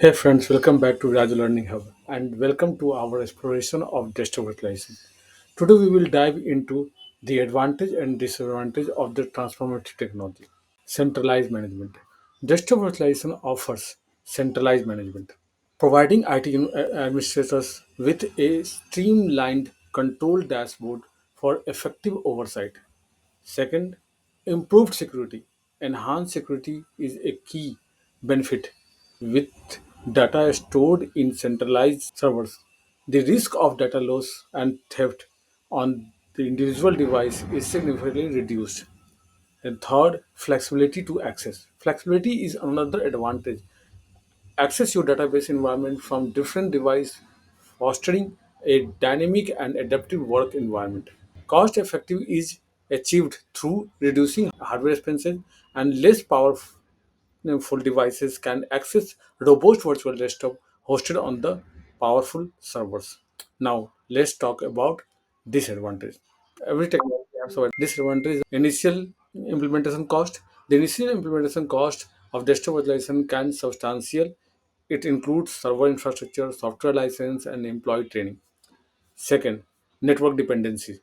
Hey friends, welcome back to Virajo Learning Hub and welcome to our exploration of desktop virtualization. Today we will dive into the advantage and disadvantage of the transformative technology. Centralized management. Desktop virtualization offers centralized management, providing IT administrators with a streamlined control dashboard for effective oversight. Second, improved security. Enhanced security is a key benefit. With data stored in centralized servers, the risk of data loss and theft on the individual device is significantly reduced. And third, flexibility to access. Flexibility is another advantage. Access your database environment from different devices, fostering a dynamic and adaptive work environment. Cost effective is achieved through reducing hardware expenses and less powerful devices can access robust virtual desktop hosted on the powerful servers. Now let's talk about disadvantage. Every technology has some disadvantage. Initial implementation cost. The initial implementation cost of desktop virtualization can substantial. It includes server infrastructure, software license, and employee training. Second, network dependency.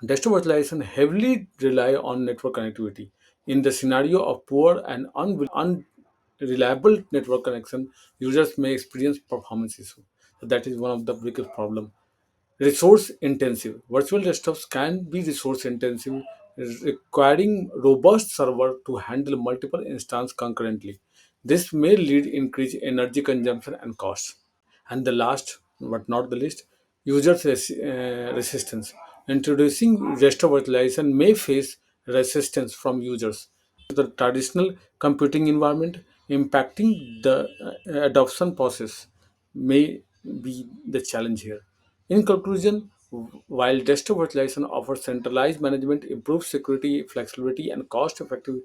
Desktop virtualization heavily rely on network connectivity. In the scenario of poor and unreliable network connection, users may experience performance issue. So that is one of the biggest problem. Resource intensive. Virtual desktops can be resource intensive, requiring robust server to handle multiple instances concurrently. This may lead increased energy consumption and cost. And the last but not the least, resistance. Introducing desktop virtualization may face resistance from users the traditional computing environment, impacting the adoption process may be the challenge here. In conclusion, while desktop virtualization offers centralized management, improved security, flexibility, and cost-effective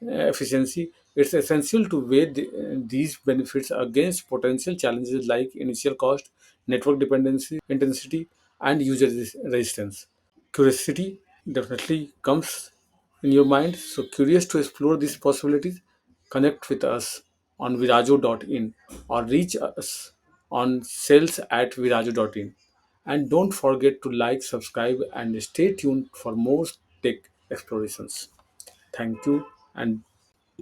efficiency, it's essential to weigh these benefits against potential challenges like initial cost, network dependency, intensity, and user resistance. Curiosity definitely comes in your mind. So, curious to explore these possibilities, connect with us on virajo.in or reach us on sales@virajo.in. And don't forget to like, subscribe, and stay tuned for more tech explorations. Thank you and